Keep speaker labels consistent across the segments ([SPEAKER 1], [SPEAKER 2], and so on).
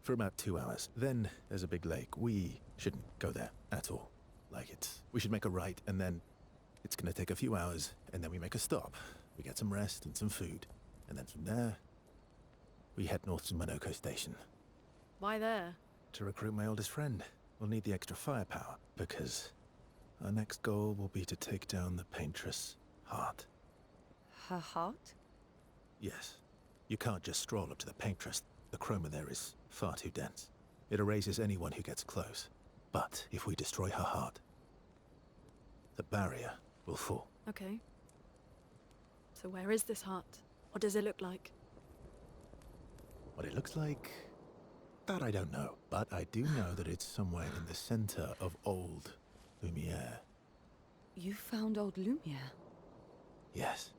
[SPEAKER 1] for about 2 hours. Then there's a big lake. We shouldn't go there at all. We should make a right, and then it's gonna take a few hours, and then we make a stop. We get some rest and some food, and then from there, we head north to Monoco Station.
[SPEAKER 2] Why there?
[SPEAKER 1] To recruit my oldest friend. We'll need the extra firepower, because our next goal will be to take down the paintress' heart.
[SPEAKER 3] Her heart?
[SPEAKER 1] Yes. You can't just stroll up to the paintress. The chroma there is far too dense. It erases anyone who gets close. But if we destroy her heart, the barrier will fall.
[SPEAKER 2] Okay. So where is this heart? What does it look like?
[SPEAKER 1] What it looks like, that I don't know. But I do know that it's somewhere in the center of old Lumiere.
[SPEAKER 3] You found old Lumiere?
[SPEAKER 1] Yes.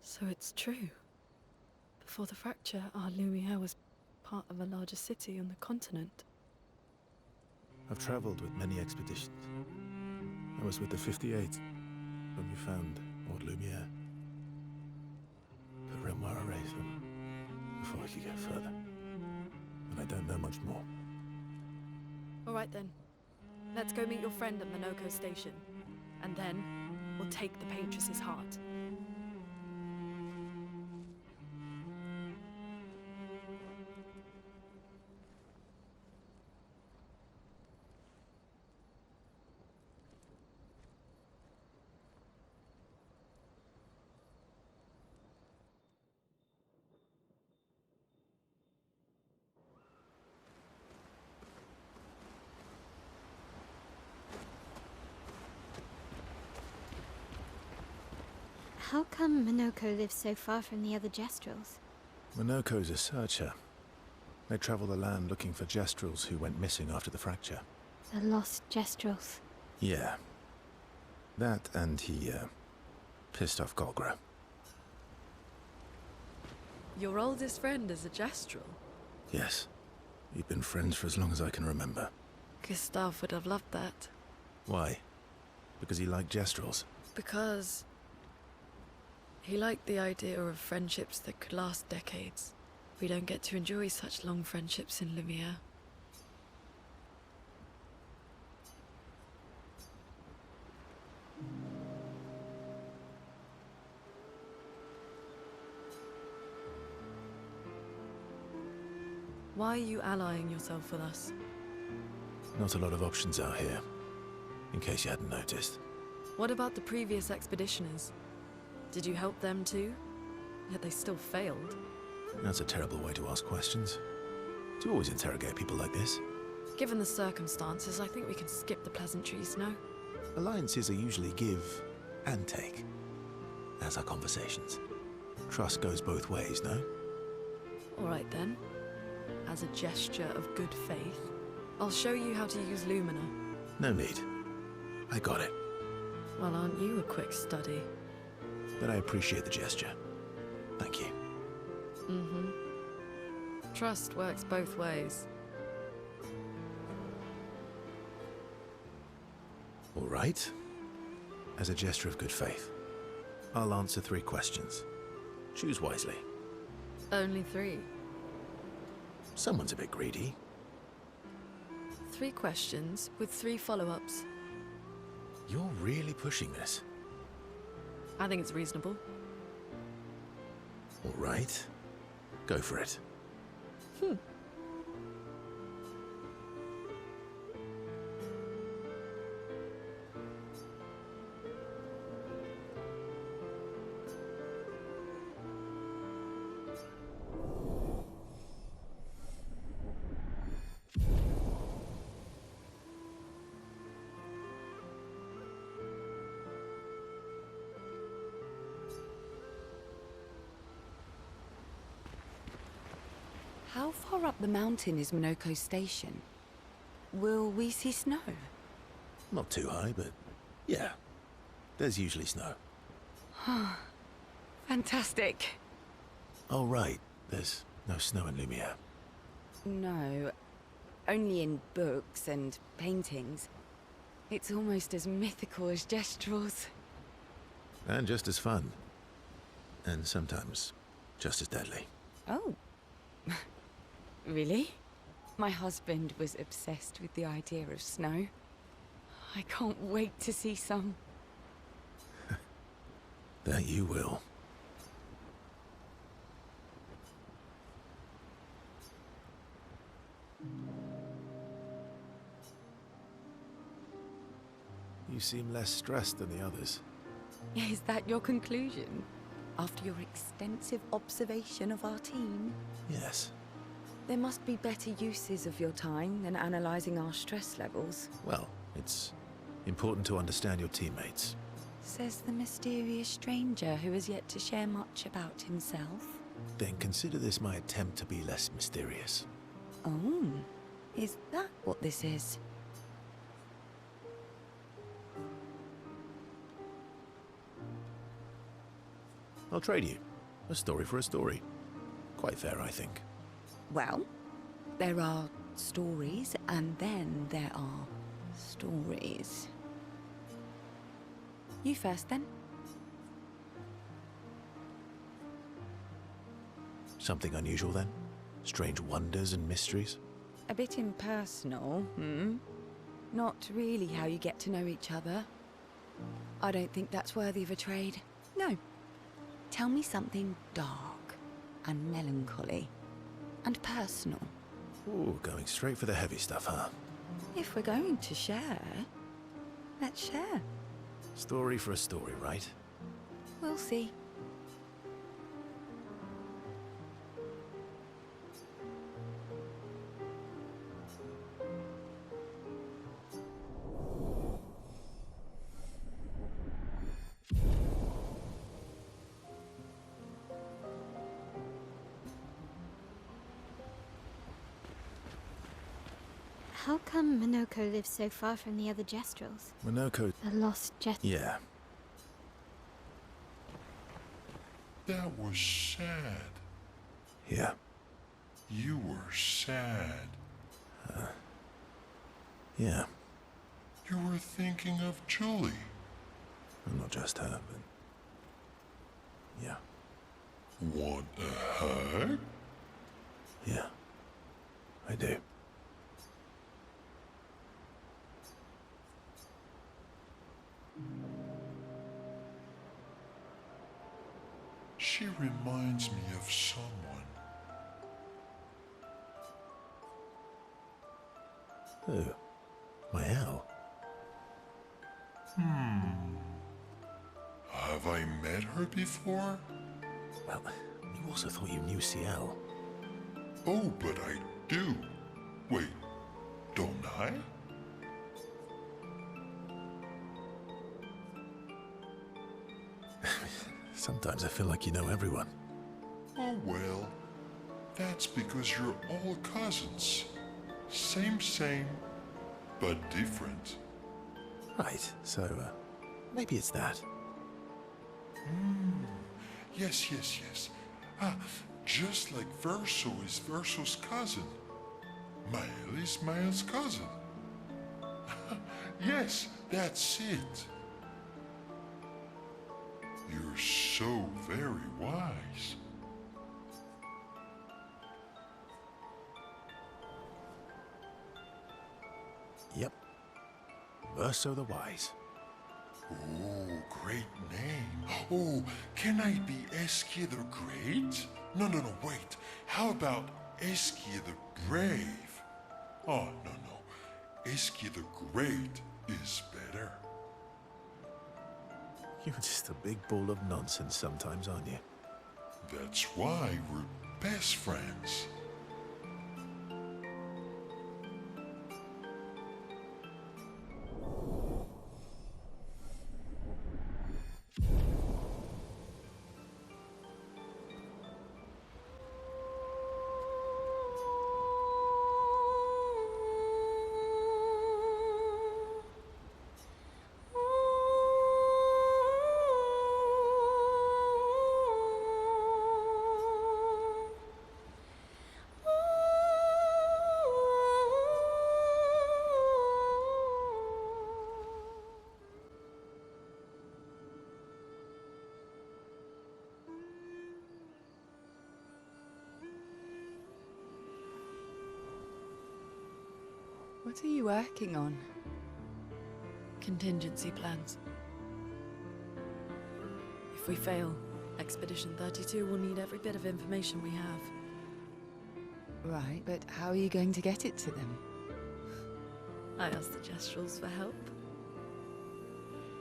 [SPEAKER 2] So it's true. Before the fracture, our Lumiere was part of a larger city on the continent.
[SPEAKER 1] I've traveled with many expeditions. I was with the 58 when we found old Lumiere. But Renoir erased them before I could get further. And I don't know much more.
[SPEAKER 2] All right then. Let's go meet your friend at Monoco Station. And then, we'll take the paintress's heart.
[SPEAKER 4] How come Monoco lives so far from the other Gestrels?
[SPEAKER 1] Monoco's a searcher. They travel the land looking for Gestrels who went missing after the fracture.
[SPEAKER 4] The lost Gestrels.
[SPEAKER 1] Yeah. That and he, pissed off Golgra.
[SPEAKER 2] Your oldest friend is a Gestral?
[SPEAKER 1] Yes. We've been friends for as long as I can remember.
[SPEAKER 2] Gustave would have loved that.
[SPEAKER 1] Why? Because he liked Gestrels?
[SPEAKER 2] Because he liked the idea of friendships that could last decades. We don't get to enjoy such long friendships in Lumiere. Why are you allying yourself with us?
[SPEAKER 1] Not a lot of options out here, in case you hadn't noticed.
[SPEAKER 2] What about the previous expeditioners? Did you help them too? Yet they still failed.
[SPEAKER 1] That's a terrible way to ask questions. Do you always interrogate people like this?
[SPEAKER 2] Given the circumstances, I think we can skip the pleasantries, no?
[SPEAKER 1] Alliances are usually give and take, as are conversations. Trust goes both ways, no?
[SPEAKER 2] All right then. As a gesture of good faith, I'll show you how to use Lumina.
[SPEAKER 1] No need. I got it.
[SPEAKER 2] Well, aren't you a quick study?
[SPEAKER 1] But I appreciate the gesture. Thank you.
[SPEAKER 2] Mm-hmm. Trust works both ways.
[SPEAKER 1] All right. As a gesture of good faith, I'll answer 3 questions. Choose wisely.
[SPEAKER 2] Only 3.
[SPEAKER 1] Someone's a bit greedy.
[SPEAKER 2] 3 questions with 3 follow-ups.
[SPEAKER 1] You're really pushing this.
[SPEAKER 2] I think it's reasonable.
[SPEAKER 1] All right. Go for it.
[SPEAKER 3] How far up the mountain is Monoco Station? Will we see snow?
[SPEAKER 1] Not too high, but yeah. There's usually snow.
[SPEAKER 3] Fantastic.
[SPEAKER 1] Oh, right. There's no snow in Lumiere.
[SPEAKER 3] No, only in books and paintings. It's almost as mythical as Gestrels.
[SPEAKER 1] And just as fun. And sometimes just as deadly.
[SPEAKER 3] Oh. Really? My husband was obsessed with the idea of snow. I can't wait to see some.
[SPEAKER 1] That you will. You seem less stressed than the others.
[SPEAKER 3] Is that your conclusion? After your extensive observation of our team?
[SPEAKER 1] Yes.
[SPEAKER 3] There must be better uses of your time than analysing our stress levels.
[SPEAKER 1] Well, it's important to understand your teammates.
[SPEAKER 3] Says the mysterious stranger who has yet to share much about himself.
[SPEAKER 1] Then consider this my attempt to be less mysterious.
[SPEAKER 3] Oh, is that what this is?
[SPEAKER 1] I'll trade you. A story for a story. Quite fair, I think.
[SPEAKER 3] Well, there are stories, and then there are stories. You first, then.
[SPEAKER 1] Something unusual, then? Strange wonders and mysteries?
[SPEAKER 3] A bit impersonal, Not really how you get to know each other. I don't think that's worthy of a trade. No. Tell me something dark and melancholy and personal.
[SPEAKER 1] Ooh, going straight for the heavy stuff, huh?
[SPEAKER 3] If we're going to share, let's share.
[SPEAKER 1] Story for a story, right?
[SPEAKER 3] We'll see.
[SPEAKER 4] How come Monoco lives so far from the other Gestrels?
[SPEAKER 1] Monoco...
[SPEAKER 4] A lost Gest...
[SPEAKER 1] Yeah.
[SPEAKER 5] That was sad.
[SPEAKER 1] Yeah.
[SPEAKER 5] You were sad.
[SPEAKER 1] Yeah.
[SPEAKER 5] You were thinking of Julie.
[SPEAKER 1] Well, not just her, but... Yeah.
[SPEAKER 5] Want a hug?
[SPEAKER 1] Yeah. I do.
[SPEAKER 5] She reminds me of someone.
[SPEAKER 1] Who? Maelle?
[SPEAKER 5] Have I met her before?
[SPEAKER 1] Well, you also thought you knew Ciel.
[SPEAKER 5] Oh, but I do. Wait, don't I?
[SPEAKER 1] Sometimes I feel like you know everyone.
[SPEAKER 5] Oh well, that's because you're all cousins. Same, but different.
[SPEAKER 1] Right, so, maybe it's that.
[SPEAKER 5] Yes. Ah, just like Virso is Virso's cousin. Maelle is Maelle's cousin. Yes, that's it. You're so very wise.
[SPEAKER 1] Yep. Virso the Wise.
[SPEAKER 5] Oh, great name. Oh, can I be Eskia the Great? No, wait. How about Eskia the Brave? Oh, no. Eskia the Great is better.
[SPEAKER 1] You're just a big ball of nonsense sometimes, aren't you?
[SPEAKER 5] That's why we're best friends.
[SPEAKER 3] What are you working on?
[SPEAKER 2] Contingency plans. If we fail, Expedition 32 will need every bit of information we have.
[SPEAKER 3] Right, but how are you going to get it to them?
[SPEAKER 2] I asked the Gestrals for help.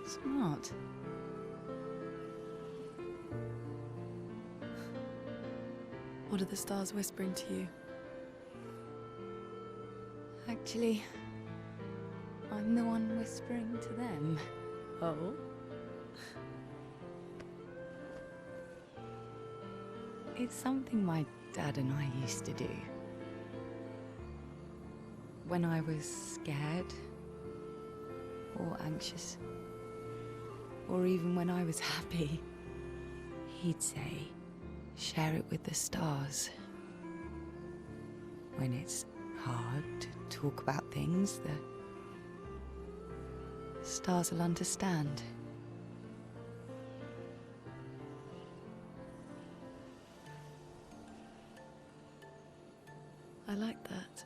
[SPEAKER 3] Smart.
[SPEAKER 2] What are the stars whispering to you?
[SPEAKER 3] Actually, I'm the one whispering to them.
[SPEAKER 2] Oh?
[SPEAKER 3] It's something my dad and I used to do. When I was scared, or anxious, or even when I was happy, he'd say, share it with the stars. When it's hard to talk about things, the stars will understand.
[SPEAKER 2] I like that.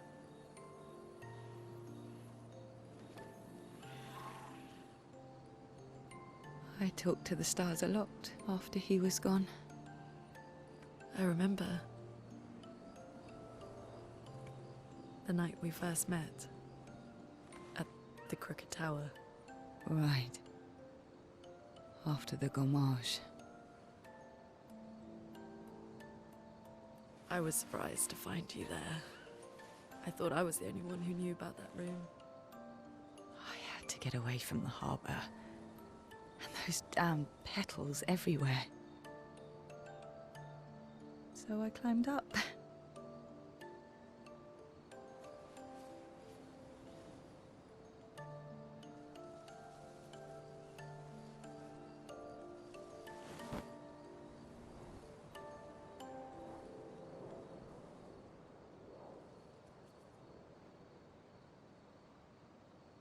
[SPEAKER 3] I talked to the stars a lot after he was gone.
[SPEAKER 2] I remember the night we first met at the Crooked Tower.
[SPEAKER 3] Right. After the gommage.
[SPEAKER 2] I was surprised to find you there. I thought I was the only one who knew about that room.
[SPEAKER 3] I had to get away from the harbour. And those damn petals everywhere. So I climbed up.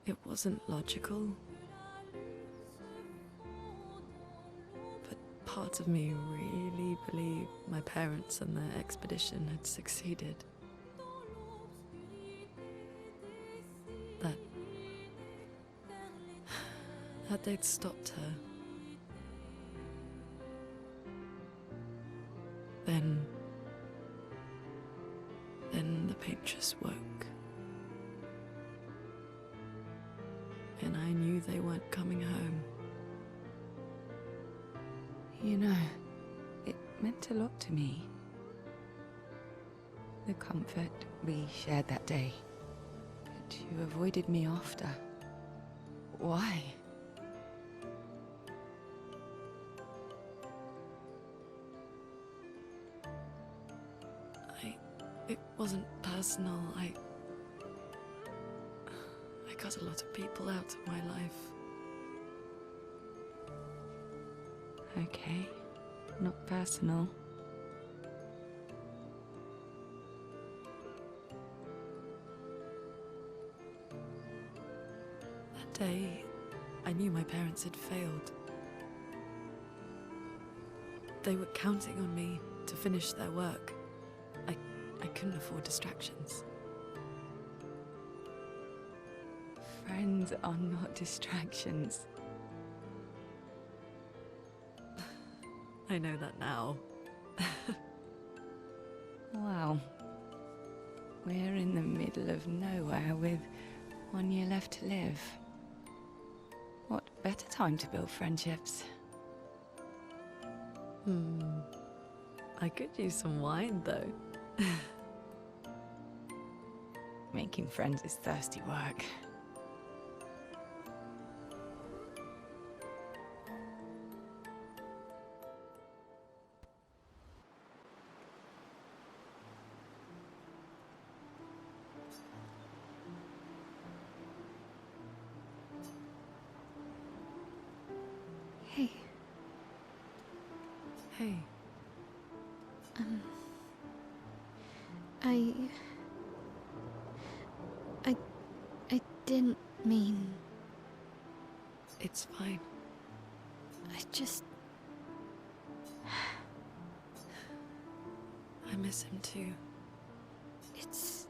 [SPEAKER 2] It wasn't logical. But part of me really believed my parents and their expedition had succeeded. That they'd stopped her. Then the paintress woke. And I knew they weren't coming home.
[SPEAKER 3] You know, it meant a lot to me. The comfort we shared that day. But you avoided me after. Why?
[SPEAKER 2] It wasn't personal. I cut a lot of people out of my life.
[SPEAKER 3] Okay, not personal.
[SPEAKER 2] That day, I knew my parents had failed. They were counting on me to finish their work. I couldn't afford distractions.
[SPEAKER 3] Friends are not distractions.
[SPEAKER 2] I know that now.
[SPEAKER 3] Wow. We're in the middle of nowhere with 1 year left to live. What better time to build friendships?
[SPEAKER 2] I could use some wine, though.
[SPEAKER 3] Making friends is thirsty work.
[SPEAKER 4] Hey,
[SPEAKER 2] Hey,
[SPEAKER 4] I didn't mean.
[SPEAKER 2] it's fine.
[SPEAKER 4] I just.
[SPEAKER 2] I miss him too.
[SPEAKER 4] It's.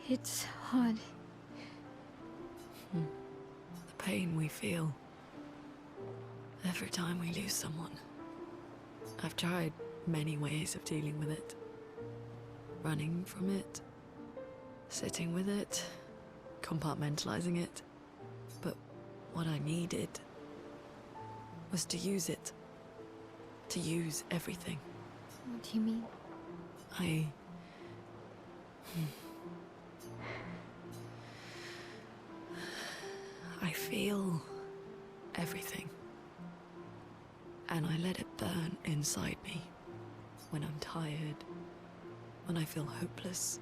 [SPEAKER 4] It's hard.
[SPEAKER 2] The pain we feel every time we lose someone. I've tried many ways of dealing with it. Running from it, sitting with it, compartmentalizing it. But what I needed was to use it. To use everything.
[SPEAKER 4] What do you mean?
[SPEAKER 2] I feel everything. And I let it burn inside me. When I'm tired, when I feel hopeless,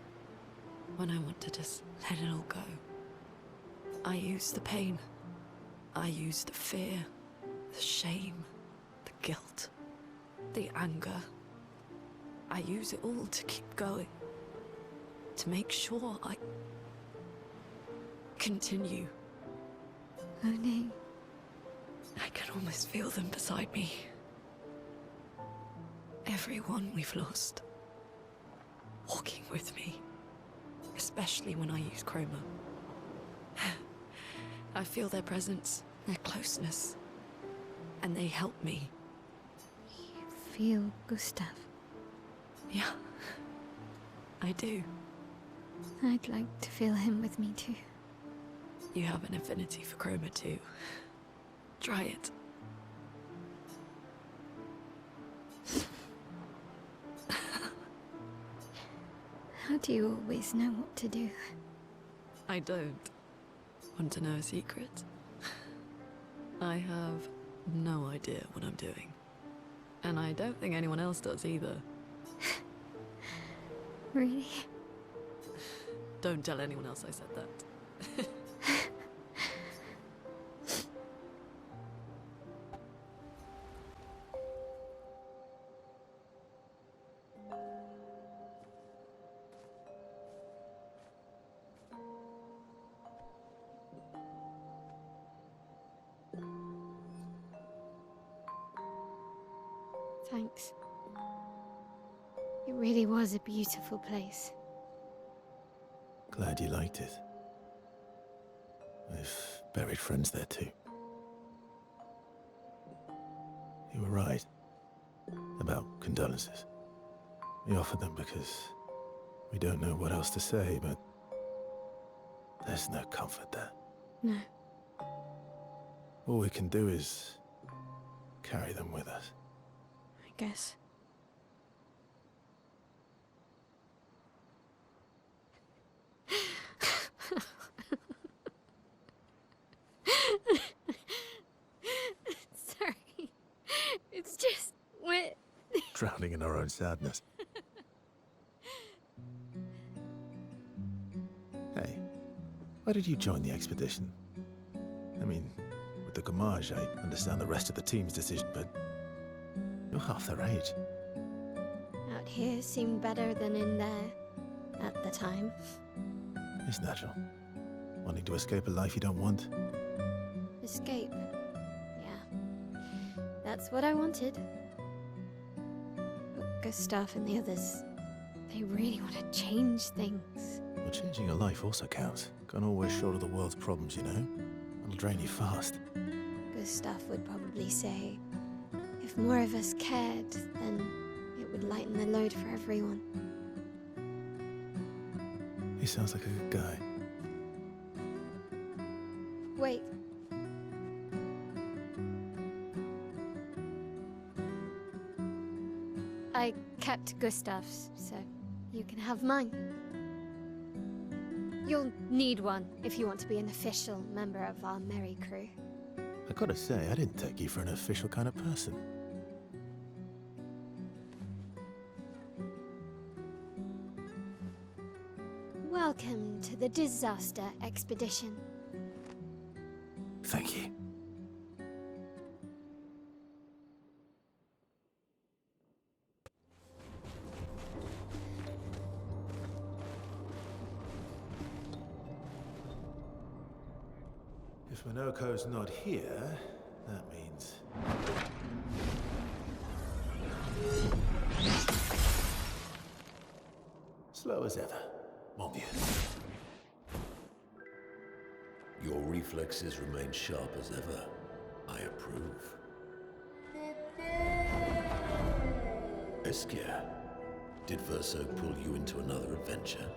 [SPEAKER 2] when I want to just let it all go. I use the pain. I use the fear, the shame, the guilt, the anger. I use it all to keep going. To make sure I continue.
[SPEAKER 4] Oh no.
[SPEAKER 2] I can almost feel them beside me. Everyone we've lost. Walking with me. Especially when I use chroma. I feel their presence, their closeness. And they help me.
[SPEAKER 4] You feel Gustave?
[SPEAKER 2] Yeah. I do.
[SPEAKER 4] I'd like to feel him with me too.
[SPEAKER 2] You have an affinity for chroma too. Try it.
[SPEAKER 4] How do you always know what to do?
[SPEAKER 2] I don't. Want to know a secret? I have no idea what I'm doing. And I don't think anyone else does either.
[SPEAKER 4] Really?
[SPEAKER 2] Don't tell anyone else I said that.
[SPEAKER 4] Thanks. It really was a beautiful place.
[SPEAKER 1] Glad you liked it. I've buried friends there too. You were right about condolences. We offer them because we don't know what else to say, but there's no comfort there.
[SPEAKER 4] No.
[SPEAKER 1] All we can do is carry them with us.
[SPEAKER 4] I guess. Sorry. It's just wet.
[SPEAKER 1] Drowning in our own sadness. Hey, why did you join the expedition? I mean, with the Gommage, I understand the rest of the team's decision, but you're half their age.
[SPEAKER 4] Out here seemed better than in there at the time.
[SPEAKER 1] It's natural. Wanting to escape a life you don't want.
[SPEAKER 4] Escape. Yeah. That's what I wanted. But Gustave and the others, they really want to change things.
[SPEAKER 1] Well, changing your life also counts. Can't always shoulder the world's problems, you know? It'll drain you fast.
[SPEAKER 4] Gustave would probably say, if more of us cared, then it would lighten the load for everyone.
[SPEAKER 1] He sounds like a good guy.
[SPEAKER 4] Wait. I kept Gustave's, so you can have mine. You'll need one if you want to be an official member of our merry crew.
[SPEAKER 1] I gotta say, I didn't take you for an official kind of person.
[SPEAKER 4] Welcome to the disaster expedition.
[SPEAKER 1] Thank you. If Monoco's not here, that means... slow as ever, mon vieux.
[SPEAKER 6] reflexes remain sharp as ever. I approve. Esquire, did Virso pull you into another adventure?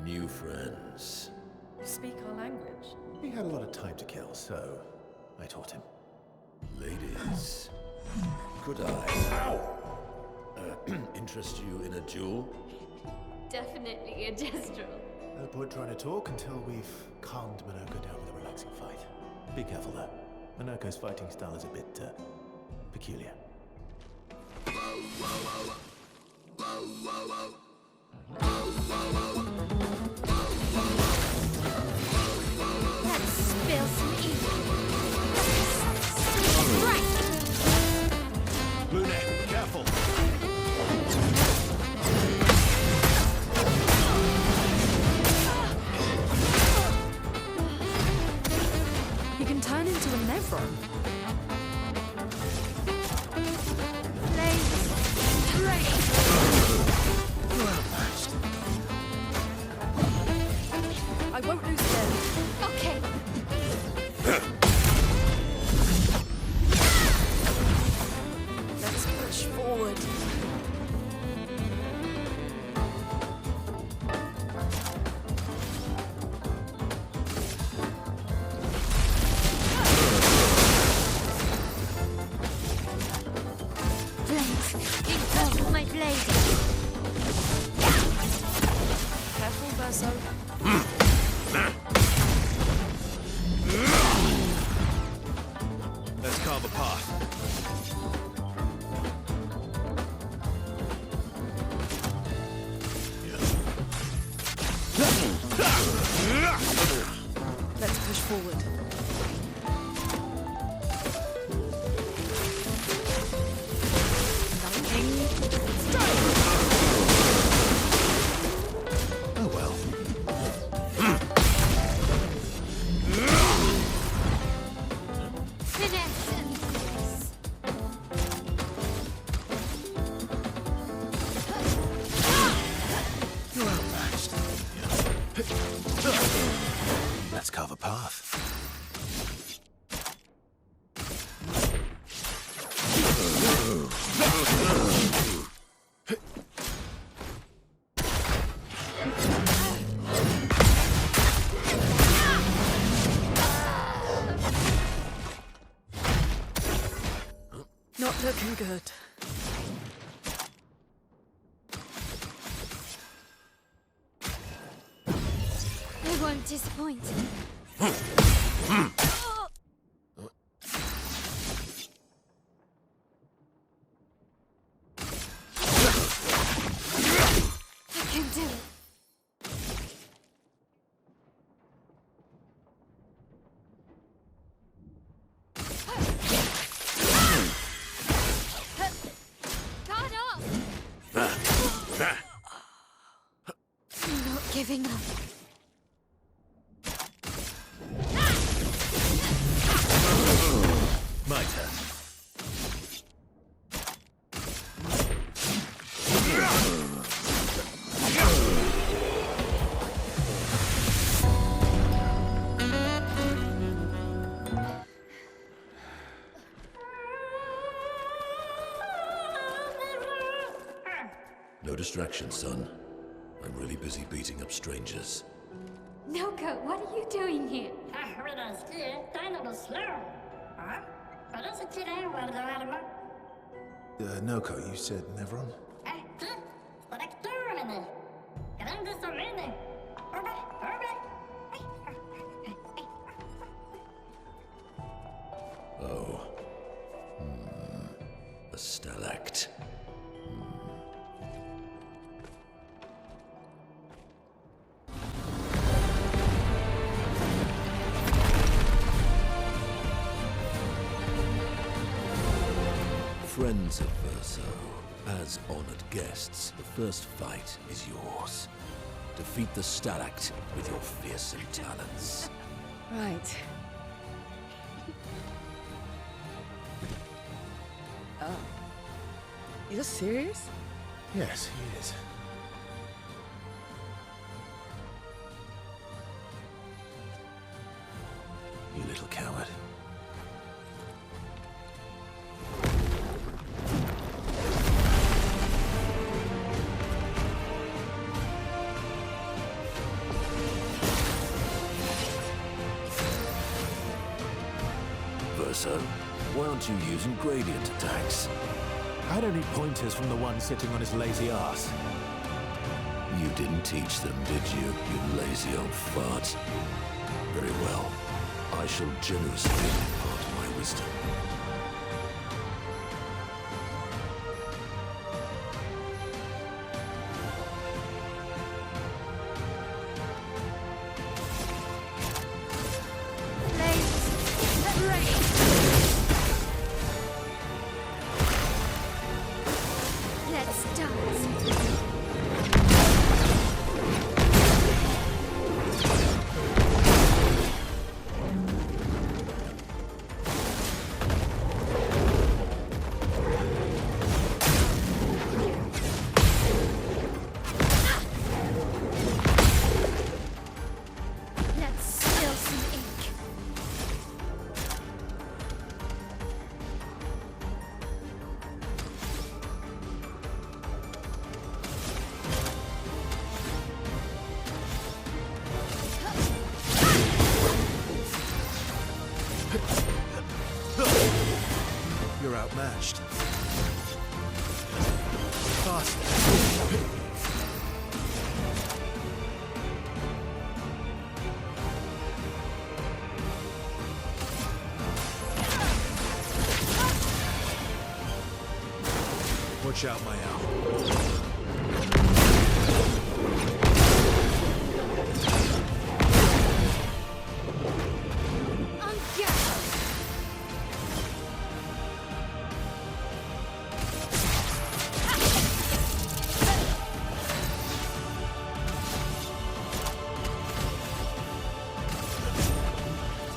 [SPEAKER 6] New friends.
[SPEAKER 2] You speak our language.
[SPEAKER 1] He had a lot of time to kill, so I taught him.
[SPEAKER 6] Ladies, could I interest you in a duel?
[SPEAKER 7] Definitely a gestural.
[SPEAKER 1] No point trying to talk until we've calmed Monoco down with a relaxing fight. Be careful though. Monoco's fighting style is a bit peculiar.
[SPEAKER 4] Let's spill some ink. Right.
[SPEAKER 1] Lune, careful!
[SPEAKER 2] You can turn into a Nevron. I won't lose them.
[SPEAKER 4] Okay.
[SPEAKER 2] Let's push forward.
[SPEAKER 4] Blades. Into my blade.
[SPEAKER 2] Careful, Virso.
[SPEAKER 1] Let's carve a path.
[SPEAKER 2] Let's push forward. Lightning.
[SPEAKER 1] Oh well.
[SPEAKER 4] Finesse and grace.
[SPEAKER 1] Well matched. Let's carve a path.
[SPEAKER 2] Not looking good.
[SPEAKER 4] They won't disappoint. I can do it. Got off! I'm not giving up.
[SPEAKER 1] My turn.
[SPEAKER 6] No distraction, son. I'm really busy beating up strangers.
[SPEAKER 7] Noco, what are you doing here?
[SPEAKER 1] Noco, you said Nevron?
[SPEAKER 6] Oh. A stalact. Friends of Virso, as honored guests, the first fight is yours. Defeat the stalact with your fearsome talents.
[SPEAKER 3] Right. Oh. You're serious?
[SPEAKER 1] Yes, he is. You little coward.
[SPEAKER 6] Virso, why aren't you using gradient attacks?
[SPEAKER 1] I don't need pointers from the one sitting on his lazy ass.
[SPEAKER 6] You didn't teach them, did you, you lazy old fart? Very well. I shall generously impart my wisdom.
[SPEAKER 4] Let's dance. Let's spill some ink.
[SPEAKER 1] You're outmatched. Faster. Watch out, Maelle.
[SPEAKER 4] On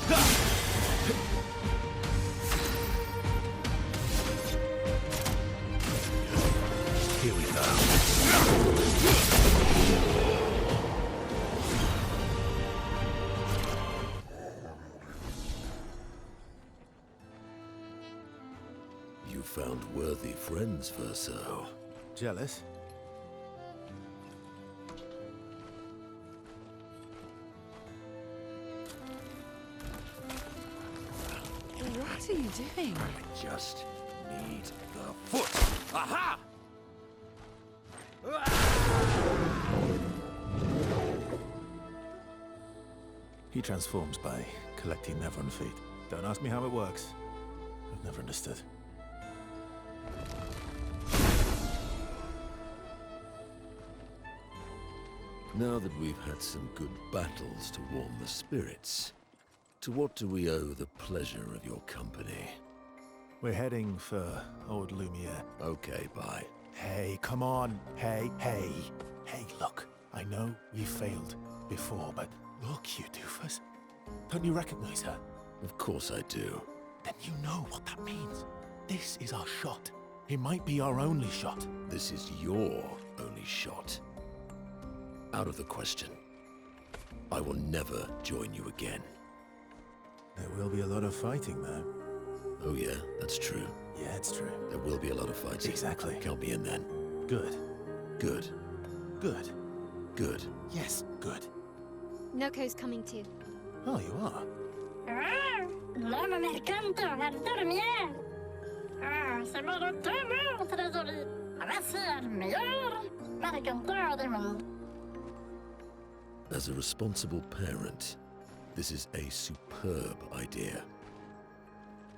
[SPEAKER 4] go.
[SPEAKER 1] Here we go.
[SPEAKER 6] You found worthy friends, Virso.
[SPEAKER 1] Jealous?
[SPEAKER 3] What are you doing?
[SPEAKER 6] I just need the foot. Aha!
[SPEAKER 1] He transforms by collecting Nevron feet. Don't ask me how it works. I've never understood.
[SPEAKER 6] Now that we've had some good battles to warm the spirits, to what do we owe the pleasure of your company?
[SPEAKER 1] We're heading for old Lumiere.
[SPEAKER 6] Okay, bye.
[SPEAKER 1] Hey, come on. Hey, hey. Hey, look. I know we failed before, but look, you doofus. Don't you recognize her?
[SPEAKER 6] Of course I do.
[SPEAKER 1] Then you know what that means. This is our shot. It might be our only shot.
[SPEAKER 6] This is your only shot. Out of the question. I will never join you again.
[SPEAKER 1] There will be a lot of fighting, though.
[SPEAKER 6] Oh yeah, that's true.
[SPEAKER 1] Yeah, it's true.
[SPEAKER 6] There will be a lot of fighting.
[SPEAKER 1] Exactly.
[SPEAKER 6] Count me in then.
[SPEAKER 1] Good.
[SPEAKER 6] Good.
[SPEAKER 1] Good.
[SPEAKER 6] Good.
[SPEAKER 1] Yes, good.
[SPEAKER 4] Noco's coming too.
[SPEAKER 1] Oh, you are?
[SPEAKER 8] No me encanta la dormir. Se me lo temo, Tresori. A ver si el mejor me encantó de mundo.
[SPEAKER 6] As a responsible parent, this is a superb idea.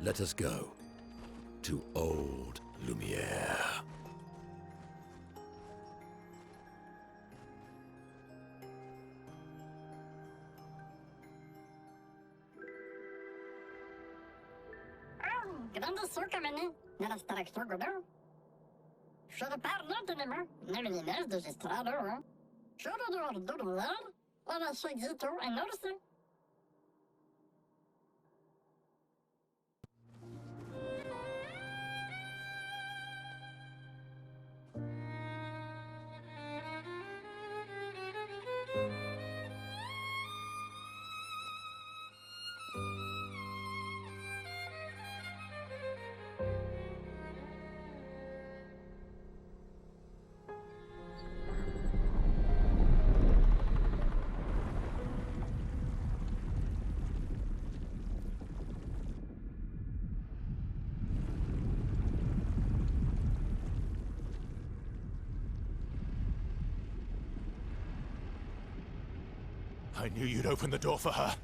[SPEAKER 6] Let us go to old Lumiere.
[SPEAKER 8] Grande succa meni, nella staraxo godo. Should parlo tenema, neminez de gestrado. Should do ordular, ora shigito e norse.
[SPEAKER 1] I knew you'd open the door for her.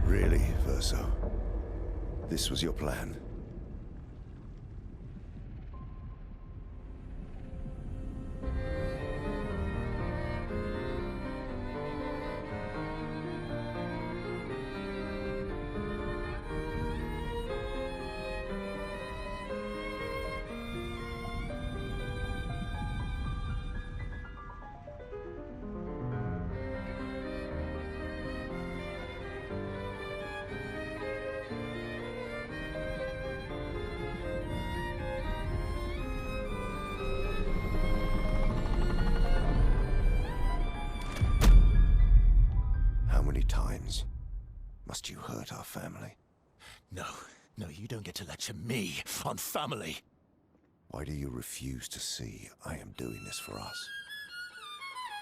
[SPEAKER 9] Really, Virso? This was your plan? How many times must you hurt our family?
[SPEAKER 1] No, you don't get to lecture me on family.
[SPEAKER 9] Why do you refuse to see I am doing this for us?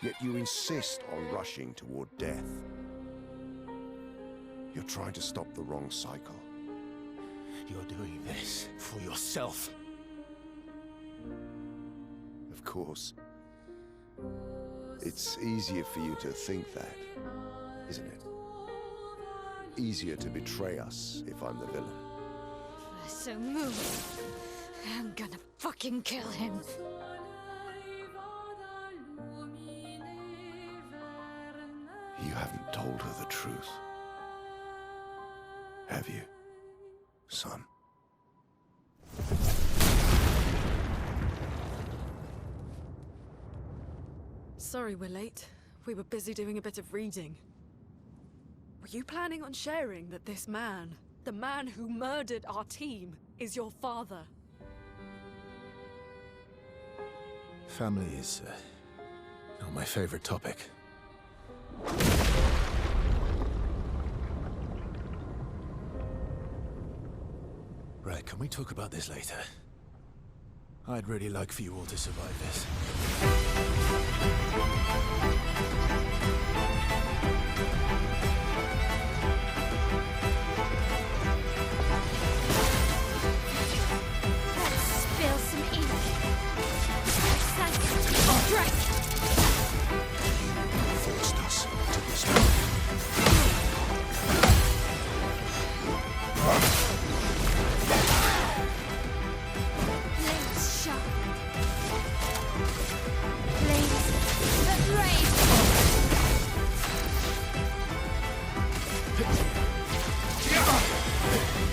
[SPEAKER 9] Yet you insist on rushing toward death. You're trying to stop the wrong cycle.
[SPEAKER 1] You're doing this for yourself.
[SPEAKER 9] Of course. It's easier for you to think that, isn't it? Easier to betray us if I'm the villain.
[SPEAKER 7] So move. I'm gonna fucking kill him.
[SPEAKER 9] You haven't told her the truth. Have you, son?
[SPEAKER 2] Sorry we're late. We were busy doing a bit of reading. Were you planning on sharing that this man, the man who murdered our team, is your father?
[SPEAKER 1] Family is not my favorite topic. Right, can we talk about this later? I'd really like for you all to survive this.
[SPEAKER 7] Let's spill some ink. Saddest, strike.
[SPEAKER 9] Forced us to this point.
[SPEAKER 7] Blades sharp. Blades that rage.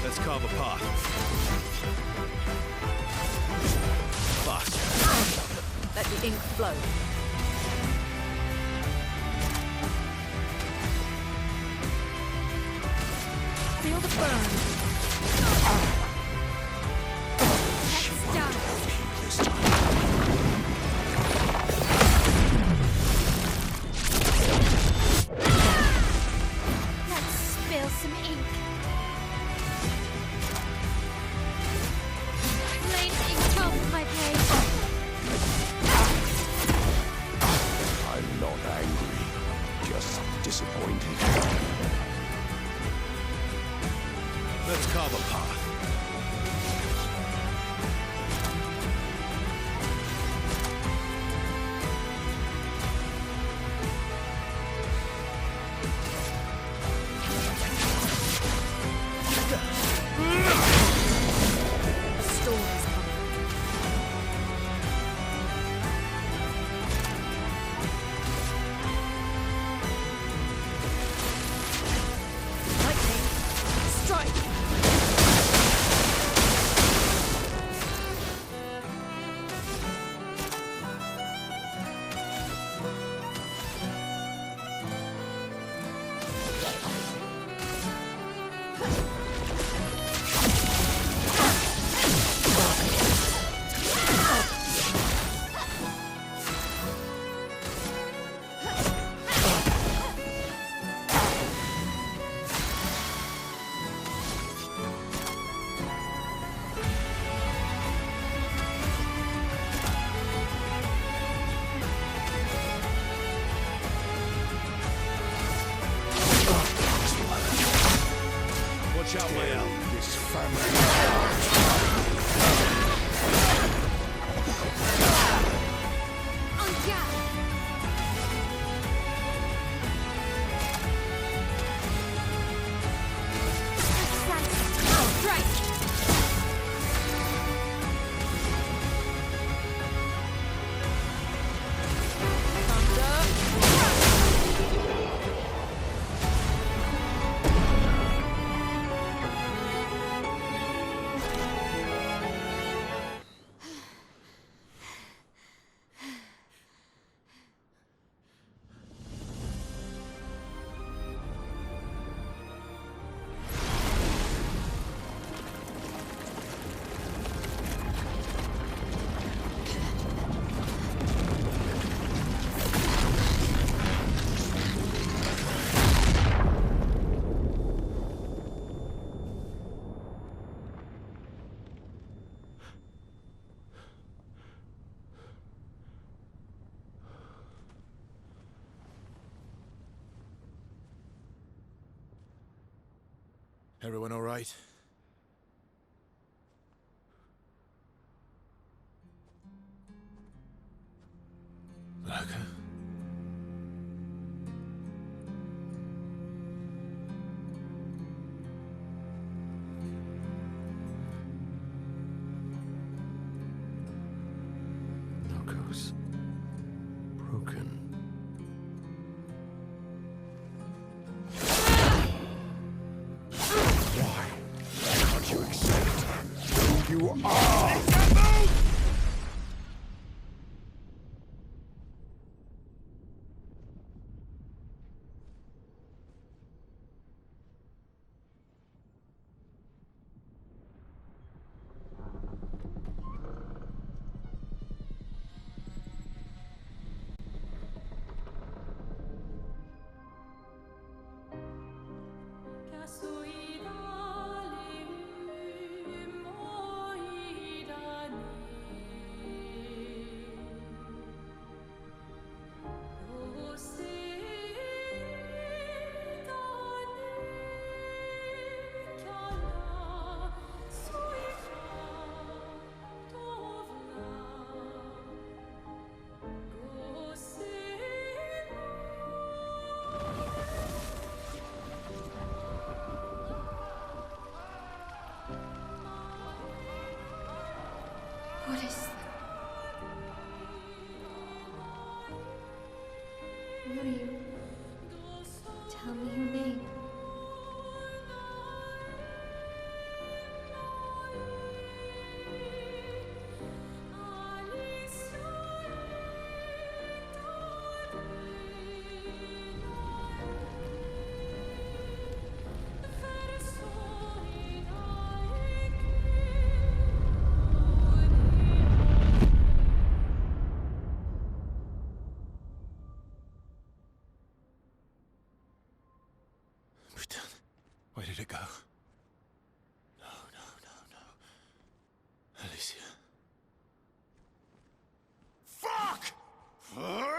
[SPEAKER 1] Let's carve a path. Fast.
[SPEAKER 2] Let the ink flow. Feel the burn.
[SPEAKER 7] Heads down.
[SPEAKER 9] This time.
[SPEAKER 7] Let's spill some ink. Blades ink off my blade.
[SPEAKER 9] I'm not angry, just disappointed.
[SPEAKER 1] Let's carve a path.
[SPEAKER 2] A storm is coming. Lightning, strike!
[SPEAKER 1] Watch out, Maelle.
[SPEAKER 9] This family.
[SPEAKER 1] Everyone all right? Okay.
[SPEAKER 6] Monoco's broken.
[SPEAKER 9] Why can't you accept who you are?
[SPEAKER 4] What is that? Who are you? Tell me your name.
[SPEAKER 1] Where did it go? No, no, no, no. Alicia.
[SPEAKER 5] Fuck! Oh,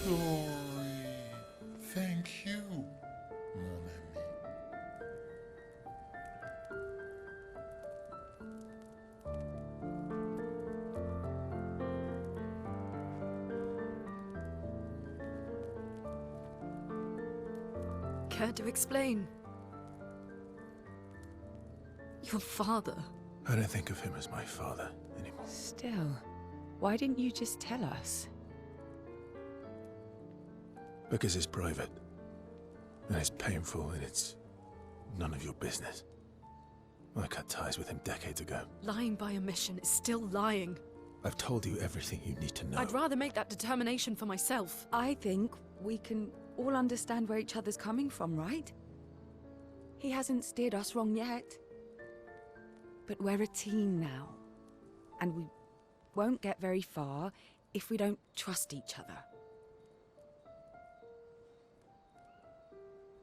[SPEAKER 5] Dory. Thank you, mon ami.
[SPEAKER 2] Care to explain? Your father.
[SPEAKER 1] I don't think of him as my father anymore.
[SPEAKER 3] Still, why didn't you just tell us?
[SPEAKER 1] Because it's private. And it's painful and it's none of your business. I cut ties with him decades ago.
[SPEAKER 2] Lying by omission is still lying.
[SPEAKER 1] I've told you everything you need to know.
[SPEAKER 2] I'd rather make that determination for myself.
[SPEAKER 3] I think we can all understand where each other's coming from, right? He hasn't steered us wrong yet. But we're a team now. And we won't get very far if we don't trust each other.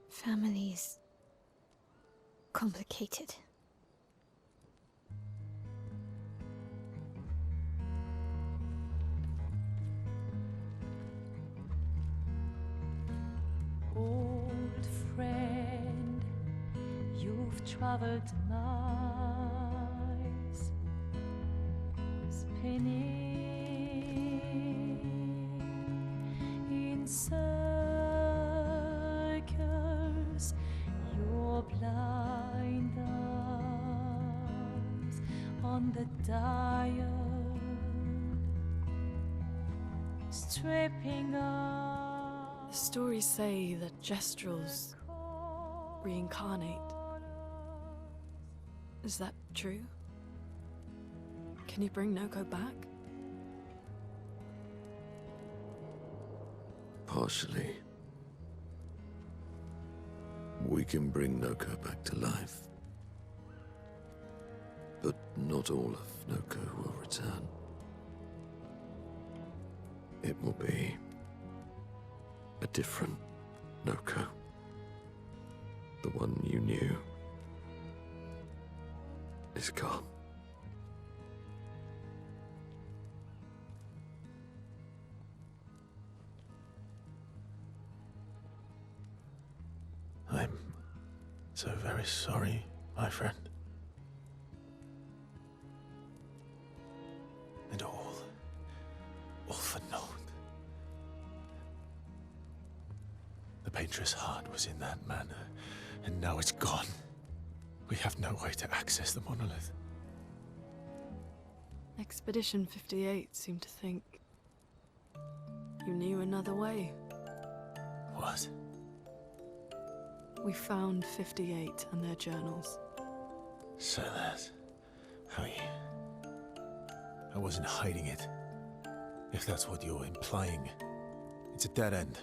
[SPEAKER 4] Family's complicated.
[SPEAKER 10] Old friend, you've traveled miles, spinning in circles, your blind eyes on the dial, stripping off.
[SPEAKER 2] The stories say that gestrels reincarnate. Is that true? Can you bring Noko back?
[SPEAKER 6] Partially. We can bring Noko back to life. not all of Monoco will return. It will be a different Monoco. The one you knew is gone.
[SPEAKER 1] I'm so very sorry, my friend. And all for naught. The painter's heart was in that manor, and now it's gone. We have no way to access the monolith.
[SPEAKER 2] Expedition 58 seemed to think you knew another way.
[SPEAKER 1] What?
[SPEAKER 2] We found 58 and their journals.
[SPEAKER 1] So that's how you... I wasn't hiding it. If that's what you're implying, it's a dead end.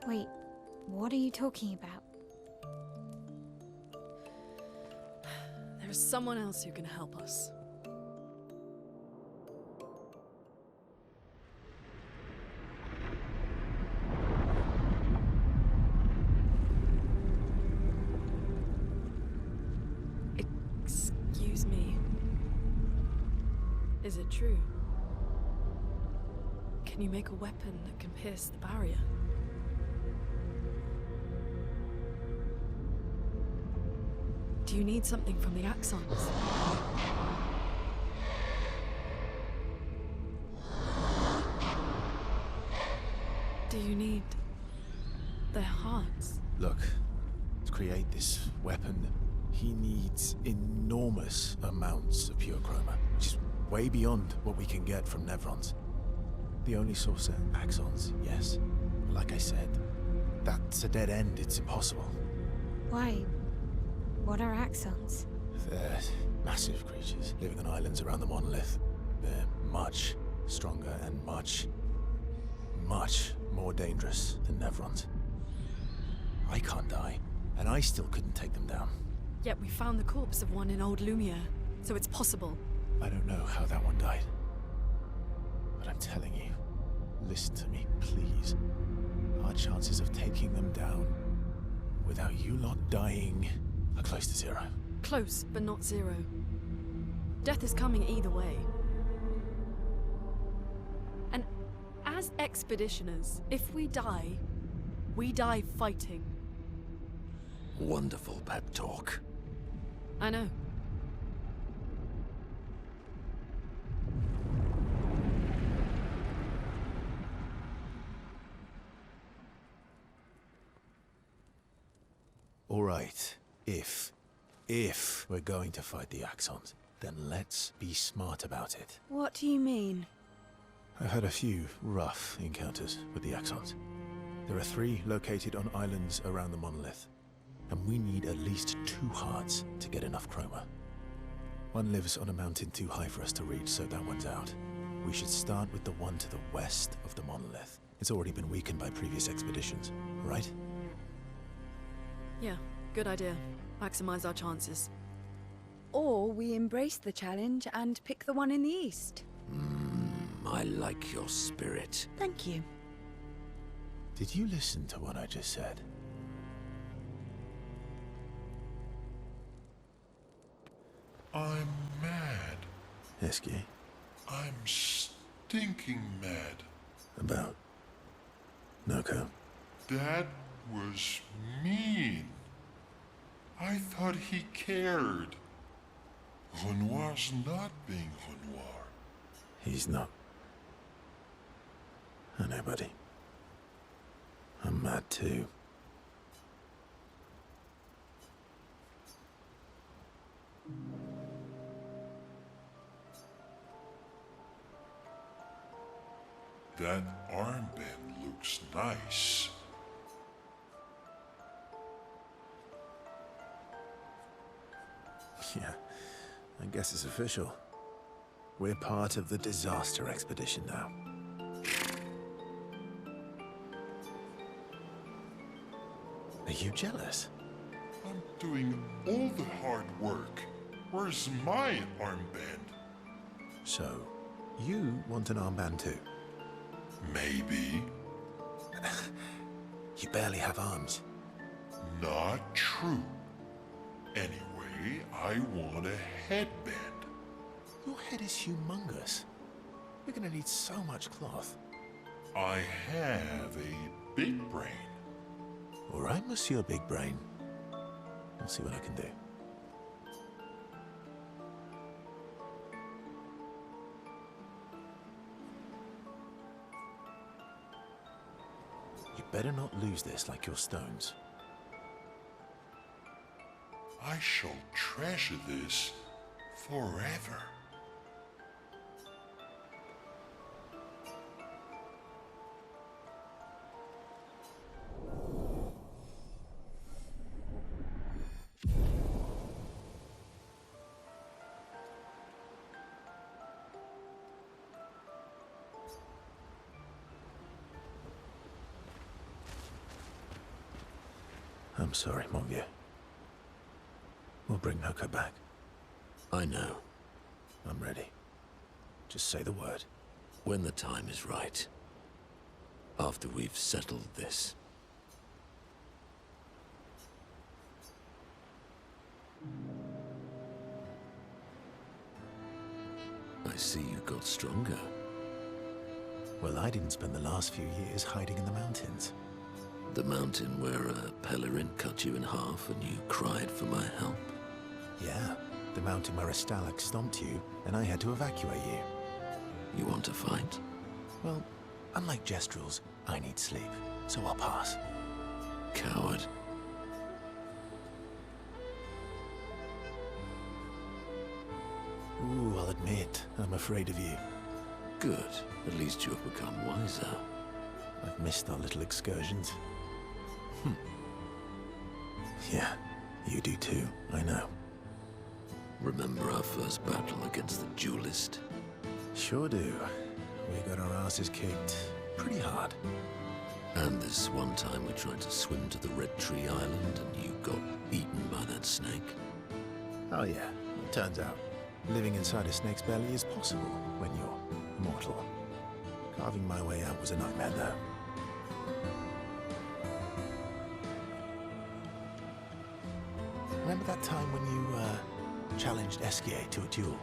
[SPEAKER 4] Wait, what are you talking about?
[SPEAKER 2] There is someone else who can help us. Excuse me. Is it true? Can you make a weapon that can pierce the barrier? Do you need something from the axons? Do you need their hearts?
[SPEAKER 1] Look, to create this weapon, he needs enormous amounts of pure chroma, which is way beyond what we can get from Nevrons. The only source are axons, yes. But like I said, that's a dead end. It's impossible.
[SPEAKER 4] Why? What are axons?
[SPEAKER 1] They're massive creatures living on islands around the monolith. They're much stronger and much more dangerous than Nevrons. I can't die, and I still couldn't take them down.
[SPEAKER 2] Yet we found the corpse of one in Old Lumiere, so it's possible.
[SPEAKER 1] I don't know how that one died. But I'm telling you, listen to me, please. Our chances of taking them down without you lot dying are close to zero.
[SPEAKER 2] Close, but not zero. Death is coming either way. And as expeditioners, if we die fighting.
[SPEAKER 6] Wonderful pep talk.
[SPEAKER 2] I know.
[SPEAKER 1] All right, if we're going to fight the Axons, then let's be smart about it.
[SPEAKER 3] What do you mean?
[SPEAKER 1] I've had a few rough encounters with the Axons. There are 3 located on islands around the monolith, and we need at least 2 hearts to get enough chroma. One lives on a mountain too high for us to reach, so that one's out. We should start with the one to the west of the monolith. It's already been weakened by previous expeditions, right?
[SPEAKER 2] Yeah, good idea. Maximize our chances.
[SPEAKER 3] Or we embrace the challenge and pick the one in the east.
[SPEAKER 6] I like your spirit.
[SPEAKER 3] Thank you.
[SPEAKER 1] Did you listen to what I just said?
[SPEAKER 5] I'm mad.
[SPEAKER 1] Esky,
[SPEAKER 5] I'm stinking mad.
[SPEAKER 1] about Monoco.
[SPEAKER 5] That was mean. I thought he cared. Renoir's not being Renoir.
[SPEAKER 1] He's not. I know, buddy. I'm mad too.
[SPEAKER 5] That armband looks nice.
[SPEAKER 1] Yeah, I guess it's official. We're part of the disaster expedition now. Are you jealous?
[SPEAKER 5] I'm doing all the hard work, Where's my armband?
[SPEAKER 1] So, you want an armband too?
[SPEAKER 5] Maybe.
[SPEAKER 1] You barely have arms.
[SPEAKER 5] Not true. Anyway, I want a headband.
[SPEAKER 1] Your head is humongous. You're gonna need so much cloth.
[SPEAKER 5] I have a big brain.
[SPEAKER 1] All right, Monsieur Big Brain. I'll see what I can do. You better not lose this like your stones.
[SPEAKER 5] I shall treasure this forever.
[SPEAKER 1] I'm sorry, mon vieux. We'll bring Monoco back.
[SPEAKER 6] I know.
[SPEAKER 1] I'm ready. Just say the word.
[SPEAKER 6] When the time is right. After we've settled this. I see you got stronger.
[SPEAKER 1] Well, I didn't spend the last few years hiding in the mountains.
[SPEAKER 6] The mountain where a pelerin cut you in half and you cried for my help?
[SPEAKER 1] Yeah, the mountain where a stalak stomped you and I had to evacuate you.
[SPEAKER 6] You want to fight?
[SPEAKER 1] Well, unlike Gestrels, I need sleep, so I'll pass.
[SPEAKER 6] Coward.
[SPEAKER 1] Ooh, I'll admit, I'm afraid of you.
[SPEAKER 6] Good. At least you have become wiser.
[SPEAKER 1] I've missed our little excursions. Yeah, you do too, I know.
[SPEAKER 6] Remember our first battle against the duelist?
[SPEAKER 1] Sure do. We got our asses kicked pretty hard.
[SPEAKER 6] And this one time we tried to swim to the Red Tree Island and you got eaten by that snake?
[SPEAKER 1] Oh yeah, it turns out living inside a snake's belly is possible when you're mortal. Carving my way out was a nightmare though. Remember that time when you challenged Esquier to a duel?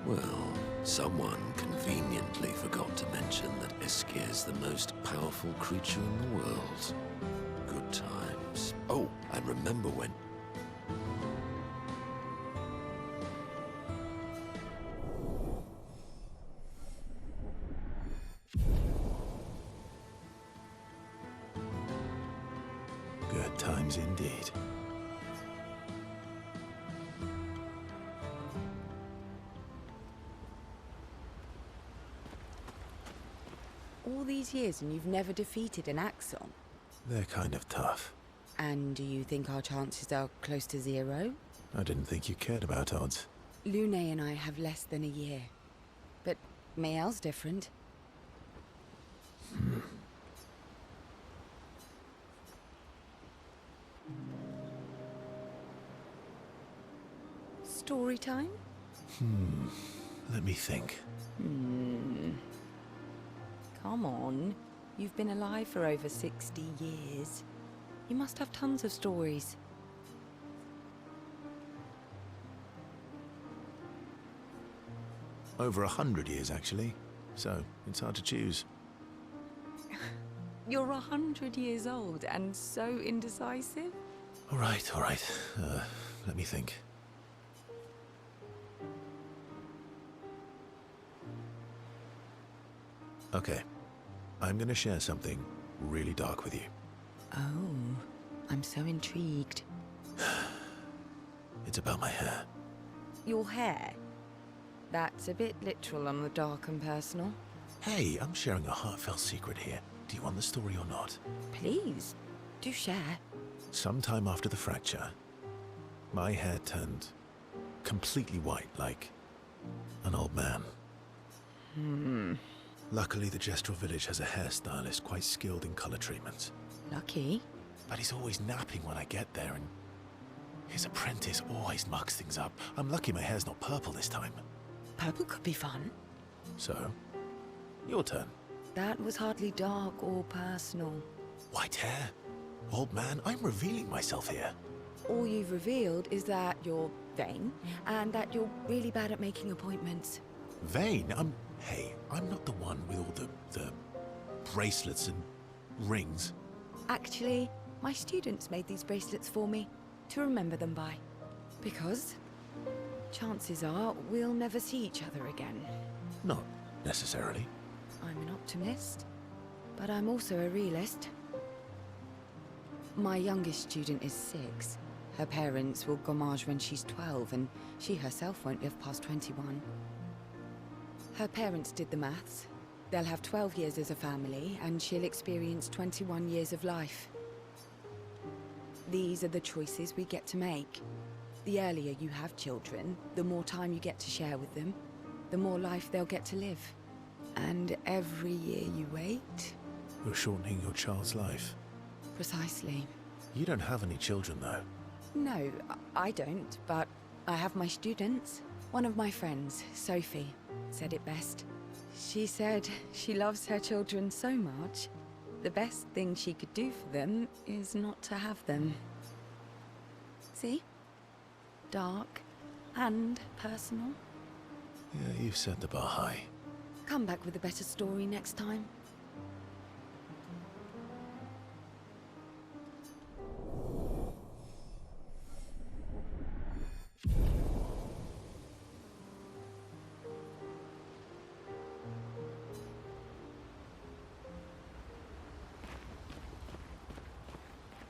[SPEAKER 6] Well, someone conveniently forgot to mention that Esquier is the most powerful creature in the world. Good times. Oh, and remember when...
[SPEAKER 1] Good times indeed.
[SPEAKER 3] All these years and you've never defeated an Axon?
[SPEAKER 1] They're kind of tough.
[SPEAKER 3] And do you think our chances are close to zero?
[SPEAKER 1] I didn't think you cared about odds.
[SPEAKER 3] Lune and I have less than a year. But Maelle's different. Story time?
[SPEAKER 1] Let me think.
[SPEAKER 3] Come on. You've been alive for over 60 years. You must have tons of stories.
[SPEAKER 1] Over 100 years, actually. So, it's hard to choose.
[SPEAKER 3] You're 100 years old and so indecisive?
[SPEAKER 1] All right. Let me think. Okay. I'm gonna share something really dark with you.
[SPEAKER 3] Oh, I'm so intrigued.
[SPEAKER 1] It's about my hair.
[SPEAKER 3] Your hair? That's a bit literal on the dark and personal.
[SPEAKER 1] Hey, I'm sharing a heartfelt secret here. Do you want the story or not?
[SPEAKER 3] Please, do share.
[SPEAKER 1] Sometime after the fracture, my hair turned completely white, like an old man. Luckily, the Gestrel village has a hairstylist quite skilled in color treatments.
[SPEAKER 3] Lucky.
[SPEAKER 1] But he's always napping when I get there, and His apprentice always mucks things up. I'm lucky my hair's not purple this time.
[SPEAKER 3] Purple could be fun.
[SPEAKER 1] So, your turn.
[SPEAKER 3] That was hardly dark or personal.
[SPEAKER 1] White hair? Old man, I'm revealing myself here.
[SPEAKER 3] All you've revealed is that you're vain, and that you're really bad at making appointments.
[SPEAKER 1] Vain? Hey, I'm not the one with all the bracelets and rings.
[SPEAKER 3] Actually, my students made these bracelets for me, to remember them by. Because chances are we'll never see each other again.
[SPEAKER 1] Not necessarily.
[SPEAKER 3] I'm an optimist, but I'm also a realist. My youngest student is 6. Her parents will gommage when she's 12, and she herself won't live past 21. Her parents did the maths. They'll have 12 years as a family, and she'll experience 21 years of life. These are the choices we get to make. The earlier you have children, the more time you get to share with them, the more life they'll get to live. And every year you wait...
[SPEAKER 1] You're shortening your child's life.
[SPEAKER 3] Precisely.
[SPEAKER 1] You don't have any children, though.
[SPEAKER 3] No, I don't, but I have my students. One of my friends, Sophie, said it best. She said she loves her children so much, the best thing she could do for them is not to have them. See? Dark and personal.
[SPEAKER 1] Yeah, you've set the bar high.
[SPEAKER 3] Come back with a better story next time.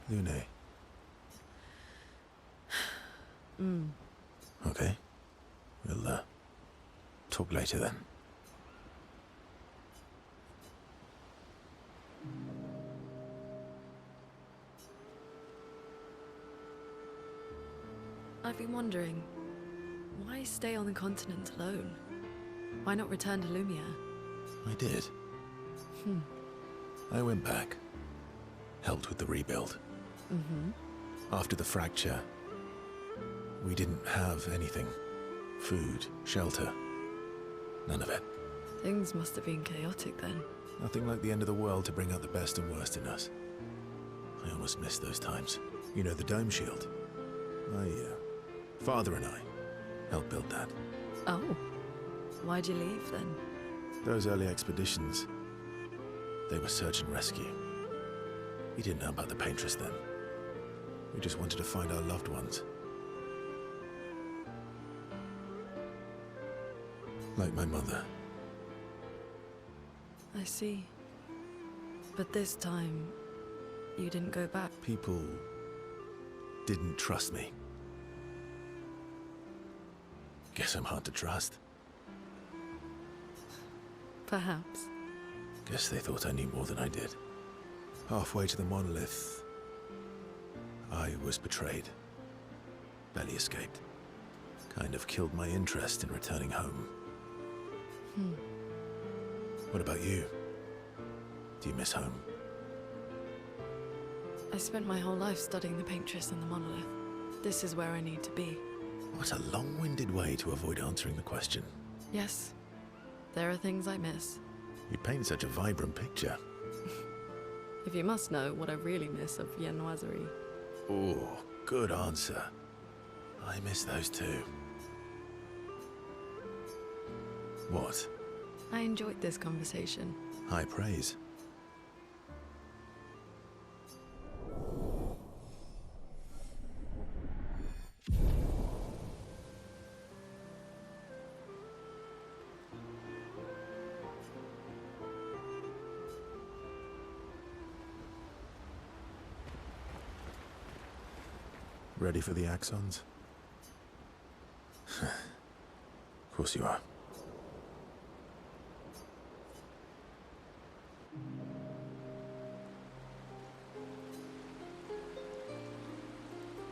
[SPEAKER 1] Lune. Okay. We'll, talk later then.
[SPEAKER 2] I've been wondering, why stay on the continent alone? Why not return to Lumia?
[SPEAKER 1] I did. I went back. Helped with the rebuild. After the fracture, we didn't have anything. Food, shelter, none of it.
[SPEAKER 2] Things must have been chaotic then.
[SPEAKER 1] Nothing like the end of the world to bring out the best and worst in us. I almost missed those times. You know, the dome shield. Father and I helped build that.
[SPEAKER 2] Oh. Why'd you leave then?
[SPEAKER 1] Those early expeditions, they were search and rescue. We didn't know about the paintress then. We just wanted to find our loved ones. Like my mother.
[SPEAKER 2] I see. But this time, you didn't go back.
[SPEAKER 1] People didn't trust me. Guess I'm hard to trust.
[SPEAKER 2] Perhaps.
[SPEAKER 1] Guess they thought I knew more than I did. Halfway to the monolith, I was betrayed. Barely escaped. Kind of killed my interest in returning home. What about you? Do you miss home?
[SPEAKER 2] I spent my whole life studying the paintress and the monolith. This is where I need to be.
[SPEAKER 1] What a long-winded way to avoid answering the question.
[SPEAKER 2] Yes, there are things I miss.
[SPEAKER 1] You paint such a vibrant picture.
[SPEAKER 2] If you must know what I really miss of viennoiserie.
[SPEAKER 1] Oh, good answer. I miss those too. What?
[SPEAKER 2] I enjoyed this conversation.
[SPEAKER 1] High praise. Ready for the axons? Of course you are.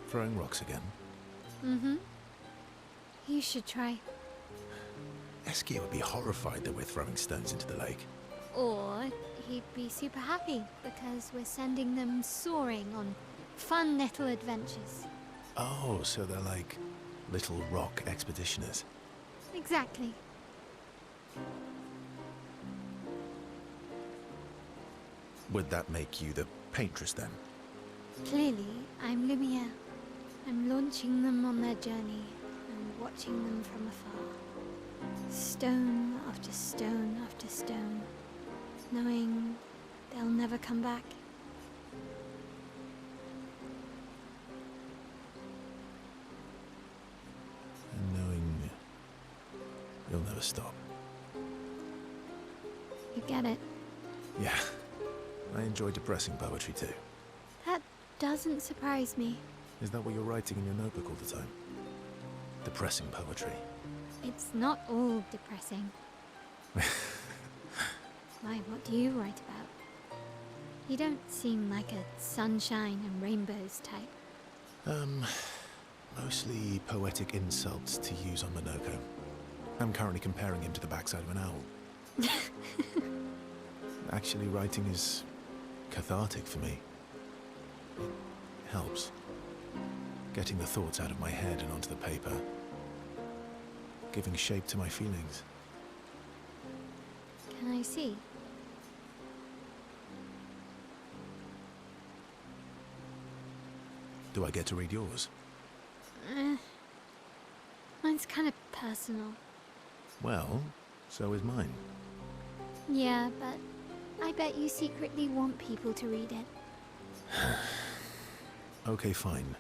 [SPEAKER 1] Throwing rocks again?
[SPEAKER 4] You should try.
[SPEAKER 1] Eskia would be horrified that we're throwing stones into the lake.
[SPEAKER 4] Or he'd be super happy because we're sending them soaring on fun little adventures.
[SPEAKER 1] Oh, so they're like little rock expeditioners.
[SPEAKER 4] Exactly.
[SPEAKER 1] Would that make you the paintress then?
[SPEAKER 4] Clearly, I'm Lumiere. I'm launching them on their journey and watching them from afar. Stone after stone after stone, knowing they'll never come back.
[SPEAKER 1] And knowing you'll never stop.
[SPEAKER 4] You get it?
[SPEAKER 1] Yeah. I enjoy depressing poetry too.
[SPEAKER 4] That doesn't surprise me.
[SPEAKER 1] Is that what you're writing in your notebook all the time? Depressing poetry.
[SPEAKER 4] It's not all depressing. Why, what do you write about? You don't seem like a sunshine and rainbows type.
[SPEAKER 1] Mostly poetic insults to use on Monoco. I'm currently comparing him to the backside of an owl. Actually, writing is cathartic for me. It helps. Getting the thoughts out of my head and onto the paper. Giving shape to my feelings.
[SPEAKER 4] Can I see?
[SPEAKER 1] Do I get to read yours?
[SPEAKER 4] Mine's kind of personal.
[SPEAKER 1] Well, so is mine.
[SPEAKER 4] Yeah, but I bet you secretly want people to read it.
[SPEAKER 1] Okay, fine.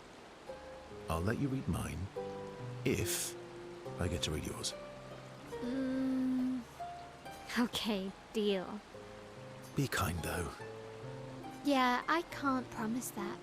[SPEAKER 1] I'll let you read mine, if I get to read yours.
[SPEAKER 4] Okay, deal.
[SPEAKER 1] Be kind, though.
[SPEAKER 4] Yeah, I can't promise that.